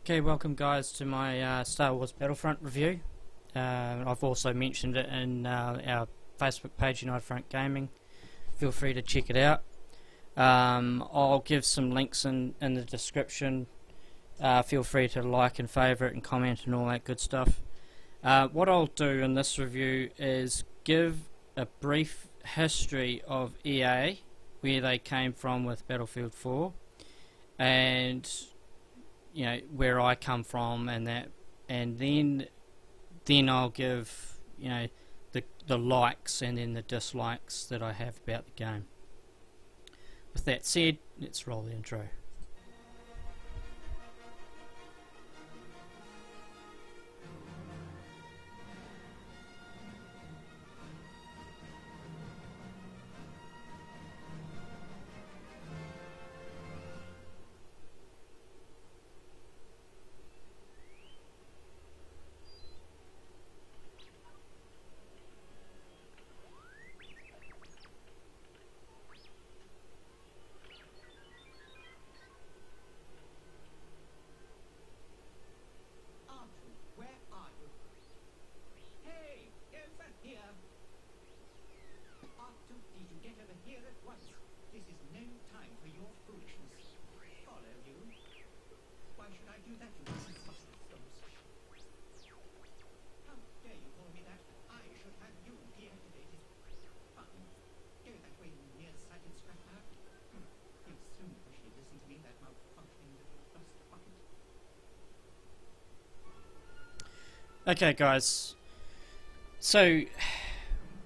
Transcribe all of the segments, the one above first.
Okay, welcome guys to my Star Wars Battlefront review. I've also mentioned it in our Facebook page, United Front Gaming. Feel free to check it out. I'll give some links in the description. Feel free to like and favourite and comment and all that good stuff. What I'll do in this review is give a brief history of EA, where they came from with Battlefield 4, and where I come from, and that, and then I'll give the likes and then the dislikes that I have about the game. With that said, let's roll the intro. Okay guys, so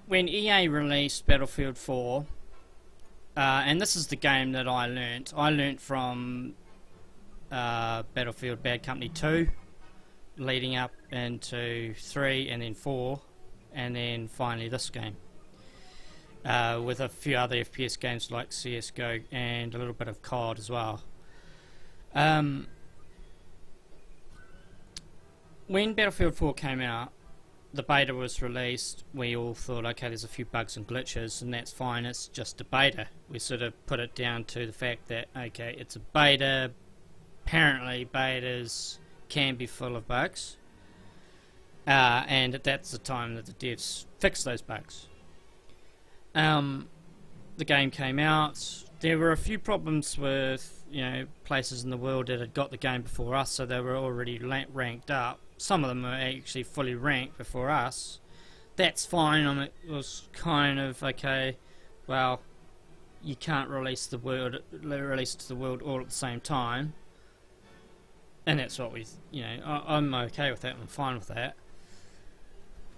when EA released Battlefield 4, and this is the game that I learnt from Battlefield Bad Company 2, leading up into 3 and then 4, and then finally this game, with a few other FPS games like CSGO and a little bit of COD as well. When Battlefield 4 came out, the beta was released, we all thought, okay, there's a few bugs and glitches, and that's fine, it's just a beta. We sort of put it down to the fact that, okay, it's a beta, apparently betas can be full of bugs, and that's the time that the devs fixed those bugs. The game came out. There were a few problems with places in the world that had got the game before us, so they were already ranked up. Some of them were actually fully ranked before us. That's fine. It was kind of okay. Well, you can't release to the world all at the same time, and that's what I'm okay with that. I'm fine with that.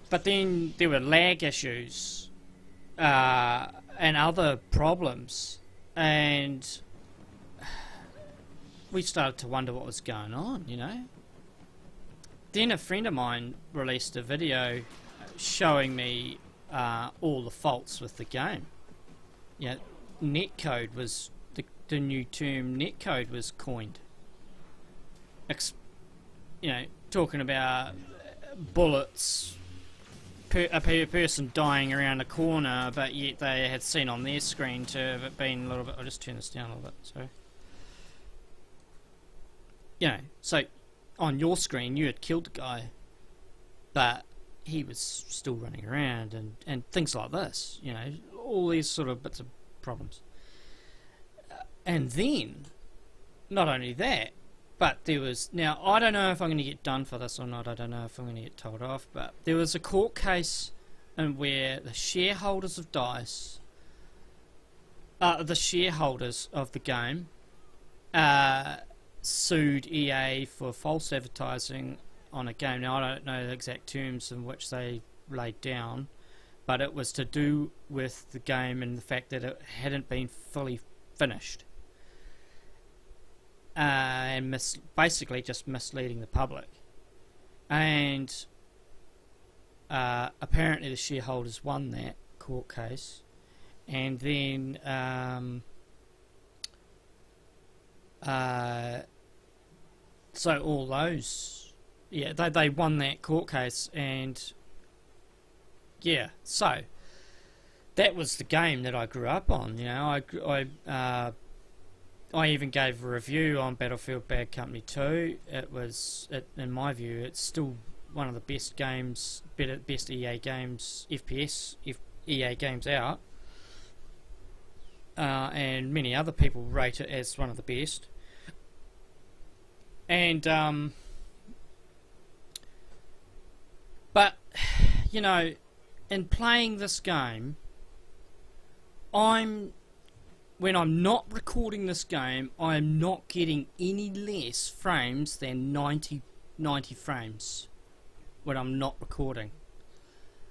But then there were lag issues and other problems, and we started to wonder what was going on, Then a friend of mine released a video showing me all the faults with the game. Netcode was the new term. Netcode was coined. Talking about bullets, a person dying around a corner, but yet they had seen on their screen to have it been a little bit. I'll just turn this down a little bit. So on your screen you had killed the guy, but he was still running around, and things like this, all these sort of bits of problems. And then, not only that, but there was, now I don't know if I'm going to get done for this or not, I don't know if I'm going to get told off, but there was a court case in where the shareholders of DICE, the shareholders of the game, sued EA for false advertising on a game. Now I don't know the exact terms in which they laid down, but it was to do with the game and the fact that it hadn't been fully finished, and basically just misleading the public. And apparently the shareholders won that court case, and then so all those, they won that court case, and so that was the game that I grew up on. I I even gave a review on Battlefield Bad Company 2. In my view, it's still one of the best games, best EA games, EA games out. And many other people rate it as one of the best. And, but, you know, in playing this game, when I'm not recording this game, I am not getting any less frames than 90 frames when I'm not recording.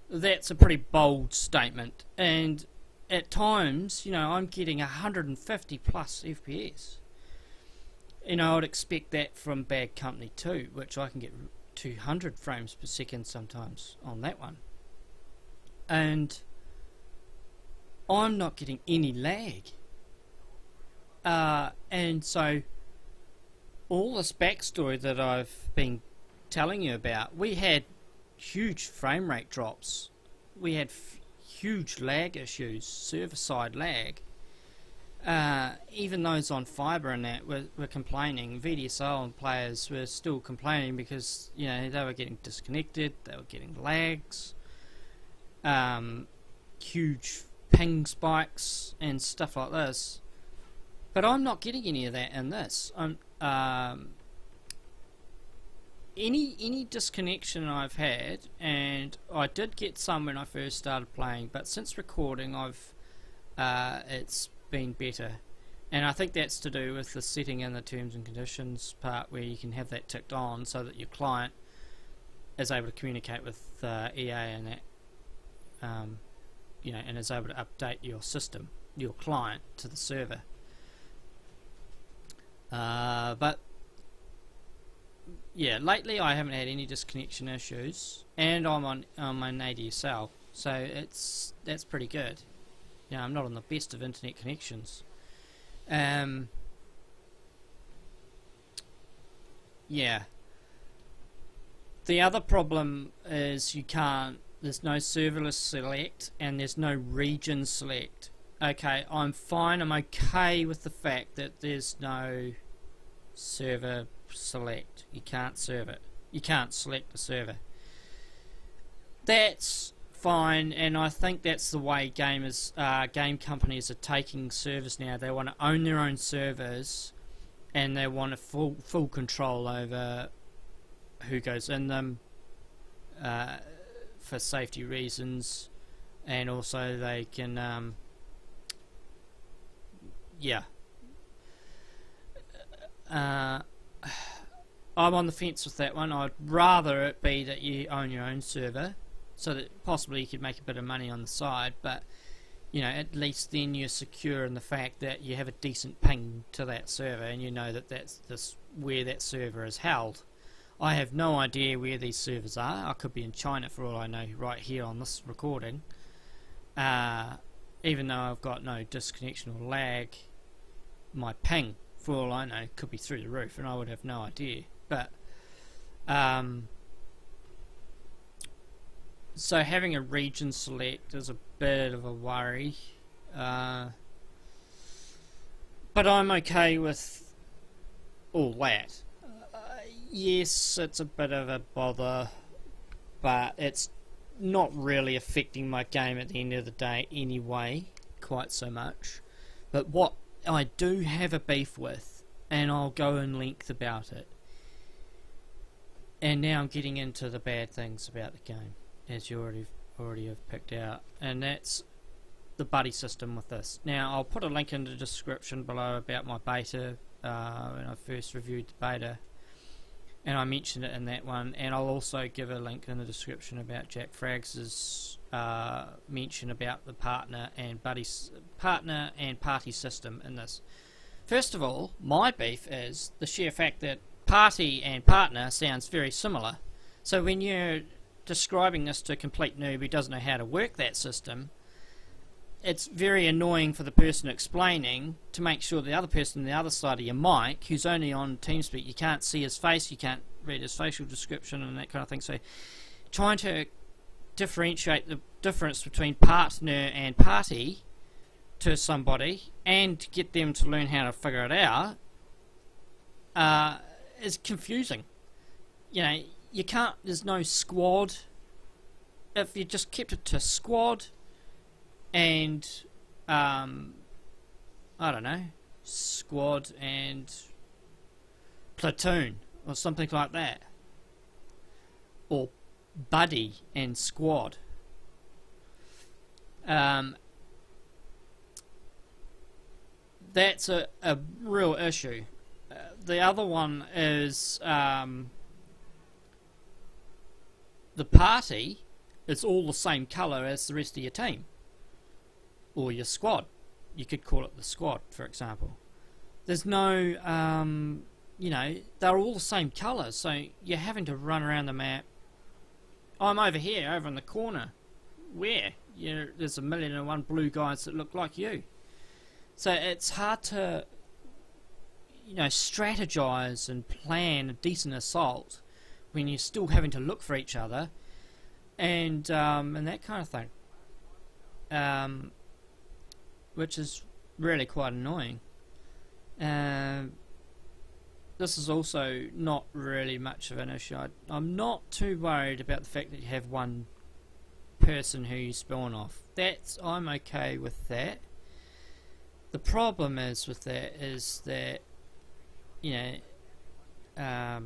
That's a pretty bold statement, and at times, you know, I'm getting 150 plus FPS. You know, I'd expect that from Bad Company 2, which I can get 200 frames per second sometimes on that one. And I'm not getting any lag. And so all this backstory that I've been telling you about, we had huge frame rate drops. We had huge lag issues, server-side lag. Even those on fibre and that were complaining. VDSL and players were still complaining because, you know, they were getting disconnected, they were getting lags, huge ping spikes and stuff like this. But I'm not getting any of that in this. Any disconnection I've had, and I did get some when I first started playing, but since recording it's been better. And I think that's to do with the setting in the terms and conditions part, where you can have that ticked on so that your client is able to communicate with EA and that, you know, and is able to update your system, your client, to the server. But yeah, lately I haven't had any disconnection issues, and I'm on an ADSL, so that's pretty good. You know, I'm not on the best of internet connections. Yeah. The other problem is there's no serverless select and there's no region select. Okay, I'm fine, I'm okay with the fact that there's no server select. You can't serve it. You can't select the server. That's fine, and I think that's the way game companies are taking servers now. They want to own their own servers, and they want a full control over who goes in them, for safety reasons, and also they can yeah. I'm on the fence with that one. I'd rather it be that you own your own server, so that possibly you could make a bit of money on the side, but you know, at least then you're secure in the fact that you have a decent ping to that server, and you know that that's where that server is held. I have no idea where these servers are. I could be in China for all I know right here on this recording. Even though I've got no disconnection or lag, my ping, for all I know, could be through the roof, and I would have no idea. But so having a region select is a bit of a worry, but I'm okay with all that. Yes, it's a bit of a bother, but it's not really affecting my game at the end of the day anyway, quite so much. But what I do have a beef with, and I'll go in length about it, and now I'm getting into the bad things about the game, as you already have picked out, and that's the buddy system with this. Now I'll put a link in the description below about my beta, when I first reviewed the beta, and I mentioned it in that one, and I'll also give a link in the description about jackfrags' mention about the partner and party system in this. First of all, my beef is the sheer fact that party and partner sounds very similar. So when you're describing this to a complete noob who doesn't know how to work that system, it's very annoying for the person explaining to make sure the other person on the other side of your mic, who's only on TeamSpeak, you can't see his face, you can't read his facial description and that kind of thing. So trying to differentiate the difference between partner and party to somebody and get them to learn how to figure it out is confusing. You know, you can't, there's no squad. If you just kept it to squad and I don't know, squad and platoon or something like that, or buddy and squad, that's a real issue. The other one is the party is all the same colour as the rest of your team, or your squad. You could call it the squad, for example. There's no, you know, they're all the same colour, so you're having to run around the map. I'm over here, over in the corner. Where? There's 1,000,001 blue guys that look like you. So it's hard to, you know, strategize and plan a decent assault when you're still having to look for each other, and that kind of thing, which is really quite annoying. This is also not really much of an issue. I'm not too worried about the fact that you have one person who you spawn off. I'm okay with that. The problem is with that is that, you know,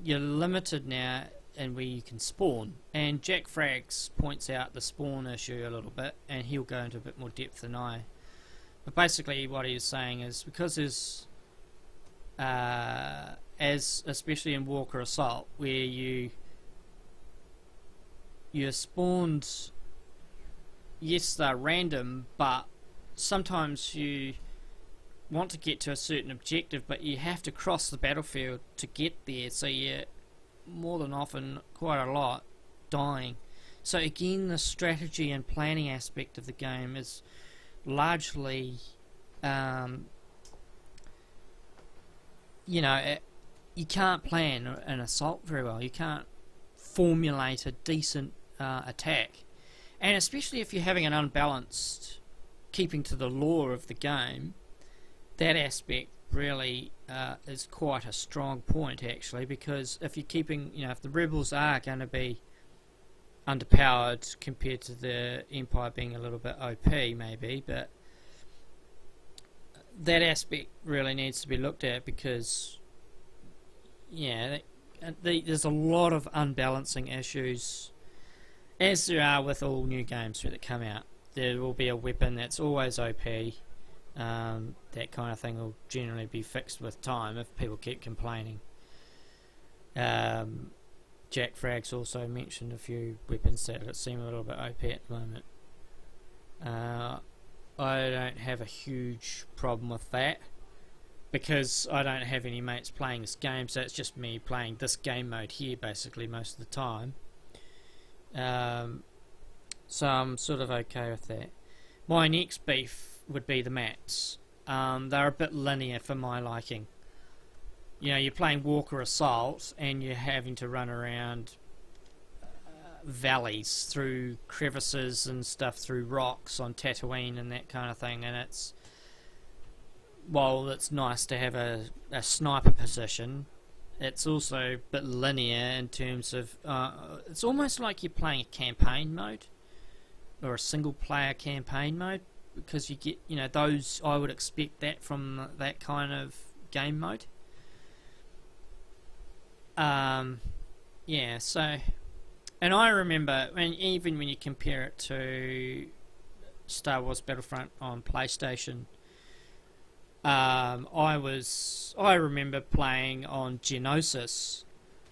you're limited now in where you can spawn, and jackfrags points out the spawn issue a little bit, and he'll go into a bit more depth than I. But basically what he's saying is, because there's especially in Walker Assault, where you're spawned, yes, they're random, but sometimes you want to get to a certain objective, but you have to cross the battlefield to get there, so you're more than often, quite a lot, dying. So again, the strategy and planning aspect of the game is largely, you know, you can't plan an assault very well. You can't formulate a decent attack, and especially if you're having an unbalanced, keeping to the lore of the game, that aspect really is quite a strong point, actually, because if you're keeping, you know, if the rebels are going to be underpowered compared to the Empire being a little bit OP maybe, but that aspect really needs to be looked at, because yeah, there's a lot of unbalancing issues, as there are with all new games that come out. There will be a weapon that's always OP. That kind of thing will generally be fixed with time if people keep complaining. Jackfrags also mentioned a few weapons that seem a little bit OP at the moment. I don't have a huge problem with that, because I don't have any mates playing this game, so it's just me playing this game mode here basically most of the time. So I'm sort of okay with that. My next beef would be the maps. They're a bit linear for my liking. You know, you're playing Walker Assault and you're having to run around valleys, through crevices and stuff, through rocks on Tatooine and that kind of thing, and it's, while it's nice to have a sniper position, it's also a bit linear in terms of it's almost like you're playing a campaign mode, or a single player campaign mode, because you get, you know, those, I would expect that from that kind of game mode. Yeah, so, and I remember even when you compare it to Star Wars Battlefront on PlayStation, I remember playing on Geonosis,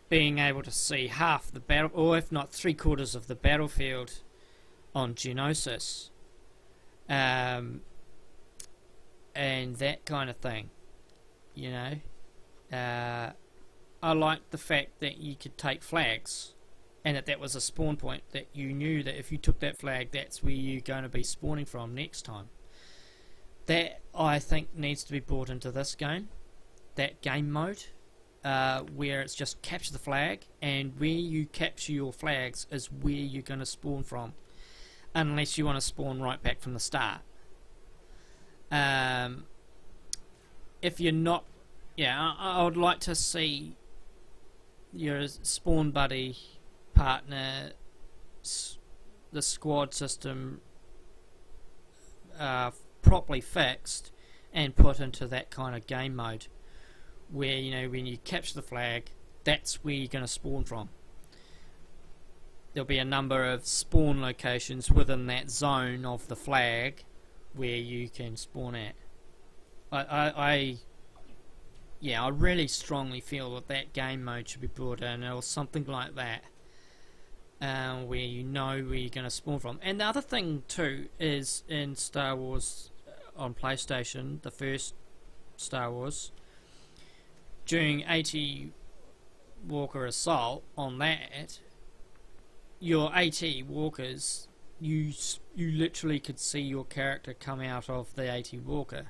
being able to see half the battle, or if not 3/4 of the battlefield on Geonosis, and that kind of thing, you know. I liked the fact that you could take flags, and that was a spawn point, that you knew that if you took that flag, that's where you're going to be spawning from next time. That, I think, needs to be brought into this game, that game mode, where it's just capture the flag, and where you capture your flags is where you're going to spawn from, unless you want to spawn right back from the start. If you're not, I would like to see your spawn buddy partner, the squad system properly fixed and put into that kind of game mode where, you know, when you capture the flag, that's where you're going to spawn from. There'll be a number of spawn locations within that zone of the flag where you can spawn at. I really strongly feel that game mode should be brought in, or something like that, where you know where you're going to spawn from. And the other thing too is in Star Wars on PlayStation, the first Star Wars, during AT Walker Assault on that, your AT Walkers, you literally could see your character come out of the AT Walker.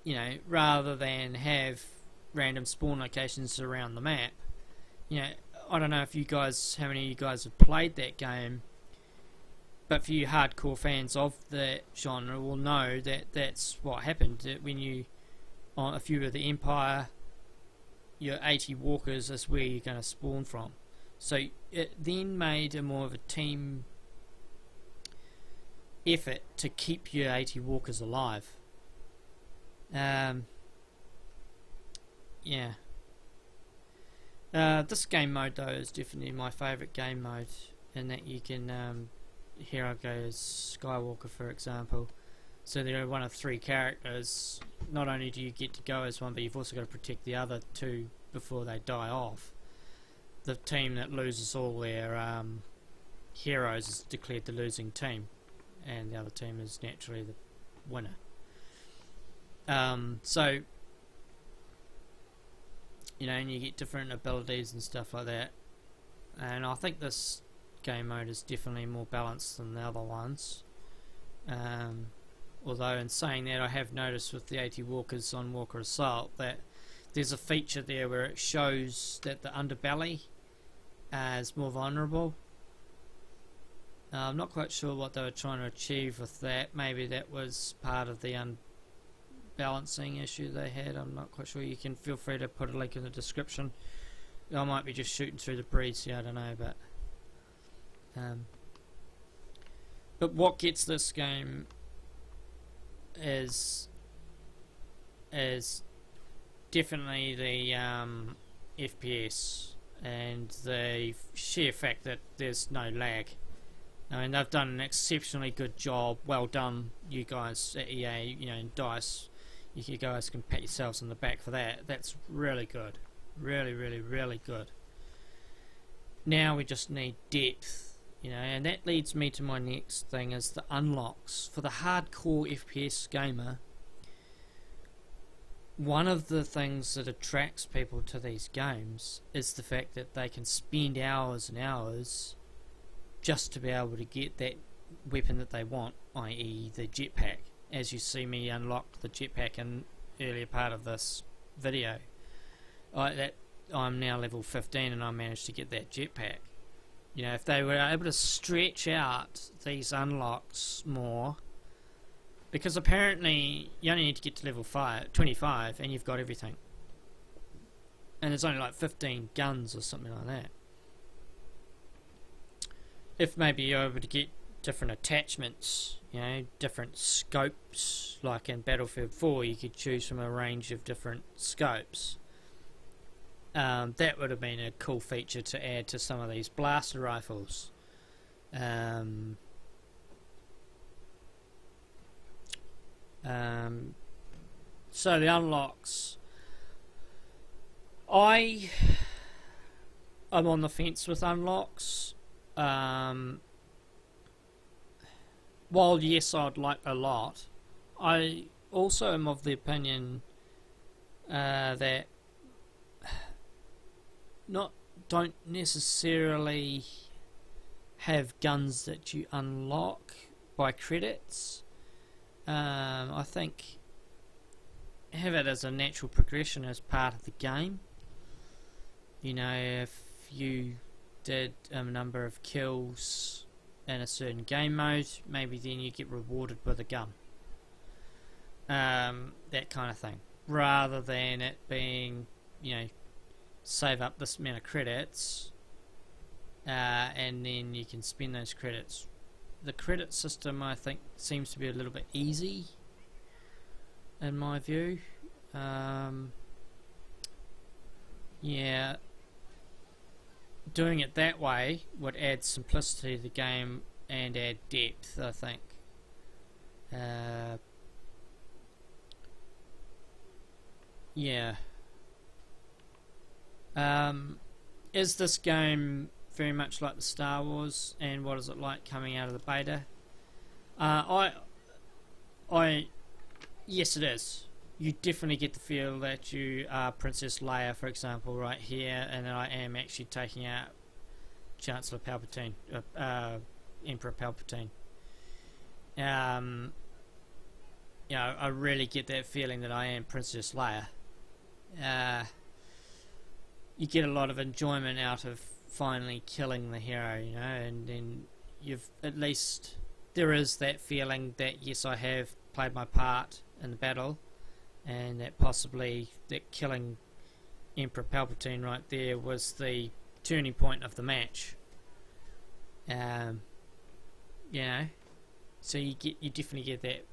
You know, rather than have random spawn locations around the map. You know, I don't know if you guys, how many of you guys have played that game, but for you hardcore fans of the genre will know that that's what happened. That when you, on a few of the Empire, your AT Walkers is where you're going to spawn from. So it then made a more of a team effort to keep your AT Walkers alive. This game mode though is definitely my favourite game mode, in that you can, here I go as Skywalker for example. So they're one of 3 characters. Not only do you get to go as one, but you've also got to protect the other 2 before they die off. The team that loses all their heroes is declared the losing team, and the other team is naturally the winner. So, you know, and you get different abilities and stuff like that. And I think this game mode is definitely more balanced than the other ones. Although in saying that, I have noticed with the AT Walkers on Walker Assault that there's a feature there where it shows that the underbelly is more vulnerable. I'm not quite sure what they were trying to achieve with that. Maybe that was part of the balancing issue they had. I'm not quite sure. You can feel free to put a link in the description. I might be just shooting through the breeze here, I don't know, but what gets this game is definitely the FPS and the sheer fact that there's no lag. I mean, they've done an exceptionally good job. Well done, you guys at EA, you know, and DICE. You guys can pat yourselves on the back for that. That's really good. Really, really, really good. Now we just need depth, you know, and that leads me to my next thing, is the unlocks. For the hardcore FPS gamer, one of the things that attracts people to these games is the fact that they can spend hours and hours just to be able to get that weapon that they want, i.e. the jetpack. As you see me unlock the jetpack in earlier part of this video, I'm now level 15 and I managed to get that jetpack. You know, if they were able to stretch out these unlocks more, because apparently you only need to get to level 25 and you've got everything, and there's only like 15 guns or something like that. If maybe you're able to get different attachments, you know, different scopes, like in Battlefield 4 you could choose from a range of different scopes. That would have been a cool feature to add to some of these blaster rifles. So the unlocks, I'm on the fence with unlocks. While yes, I'd like a lot, I also am of the opinion that don't necessarily have guns that you unlock by credits. I think have it as a natural progression as part of the game. You know, if you did a number of kills in a certain game mode, maybe then you get rewarded with a gun. That kind of thing. Rather than it being, you know, save up this amount of credits and then you can spend those credits. The credit system, I think, seems to be a little bit easy in my view. Yeah, doing it that way would add simplicity to the game and add depth, I think. Yeah. Is this game very much like the Star Wars, and what is it like coming out of the beta? Yes, it is. You definitely get the feel that you are Princess Leia, for example, right here, and I am actually taking out Chancellor Palpatine, Emperor Palpatine. You know, I really get that feeling that I am Princess Leia. You get a lot of enjoyment out of finally killing the hero, you know, and then you've at least, there is that feeling that yes, I have played my part in the battle, and that possibly that killing Emperor Palpatine right there was the turning point of the match. You know, so you definitely get that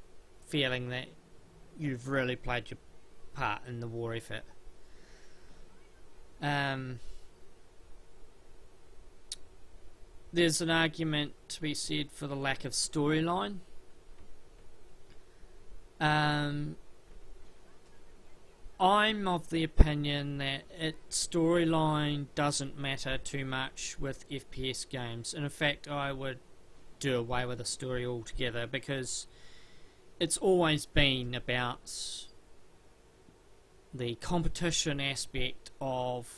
feeling that you've really played your part in the war effort. There's an argument to be said for the lack of storyline. I'm of the opinion that storyline doesn't matter too much with FPS games, and in fact I would do away with the story altogether, because it's always been about the competition aspect of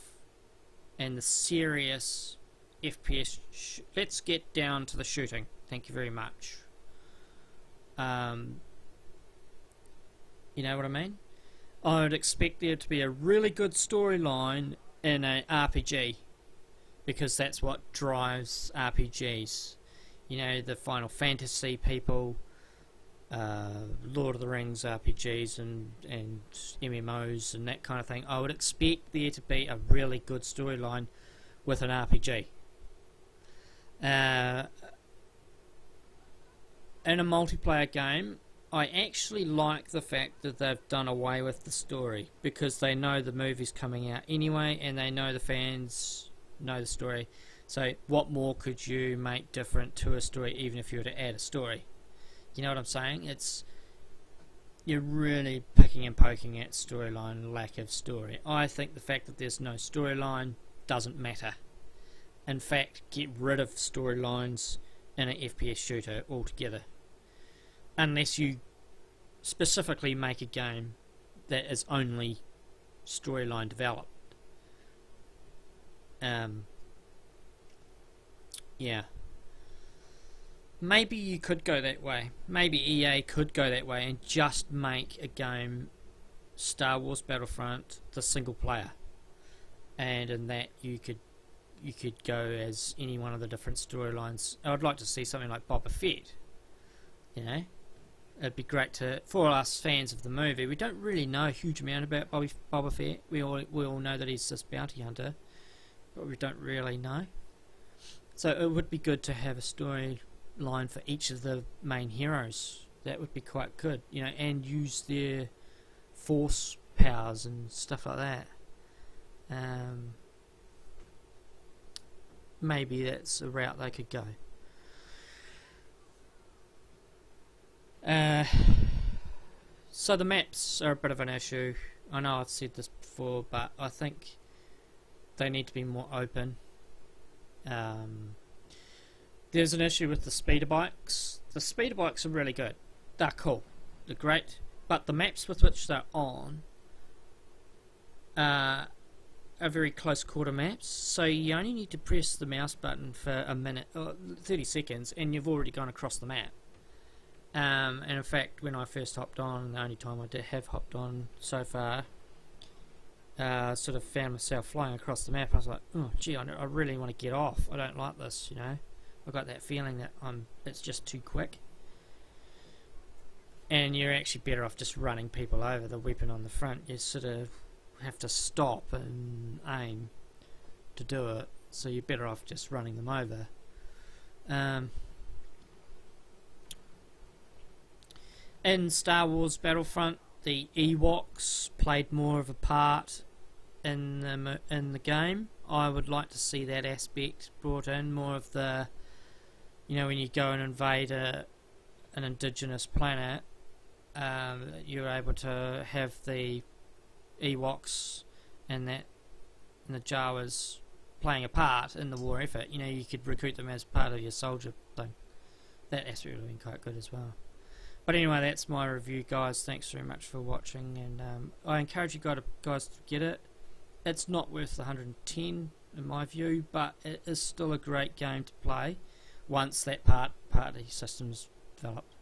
and the serious FPS. Let's get down to the shooting. Thank you very much. You know what I mean? I would expect there to be a really good storyline in a RPG, because that's what drives RPGs. You know, the Final Fantasy people, Lord of the Rings RPGs and MMOs and that kind of thing. I would expect there to be a really good storyline with an RPG. In a multiplayer game, I actually like the fact that they've done away with the story, because they know the movie's coming out anyway, and they know the fans know the story. So what more could you make different to a story, even if you were to add a story? You know what I'm saying? You're really picking and poking at storyline, lack of story. I think the fact that there's no storyline doesn't matter. In fact, get rid of storylines in an FPS shooter altogether. Unless you specifically make a game that is only storyline developed. Yeah. Maybe you could go that way. Maybe EA could go that way and just make a game, Star Wars Battlefront, the single player. And in that you could go as any one of the different storylines. I would like to see something like Boba Fett. You know? It'd be great for us fans of the movie. We don't really know a huge amount about Boba Fett. We all know that he's this bounty hunter, but we don't really know. So it would be good to have a storyline for each of the main heroes. That would be quite good, you know, and use their force powers and stuff like that. Maybe that's a route they could go. So the maps are a bit of an issue. I know I've said this before, but I think they need to be more open. There's an issue with the speeder bikes. The speeder bikes are really good. They're cool. They're great. But the maps with which they're on are very close quarter maps. So you only need to press the mouse button for a minute, or 30 seconds, and you've already gone across the map. And in fact, when I first hopped on, the only time I have hopped on so far, sort of found myself flying across the map. I was like, oh gee, I really want to get off. I don't like this, you know. I got that feeling that it's just too quick, and you're actually better off just running people over. The weapon on the front, you sort of have to stop and aim to do it, so you're better off just running them over. In Star Wars Battlefront, the Ewoks played more of a part in the game. I would like to see that aspect brought in, more of the, you know, when you go and invade an indigenous planet, you're able to have the Ewoks and the Jawas playing a part in the war effort. You know, you could recruit them as part of your soldier thing. That aspect would have been quite good as well. But anyway, that's my review, guys. Thanks very much for watching, and I encourage you guys to get it. It's not worth the 110 in my view, but it is still a great game to play once that party system's developed.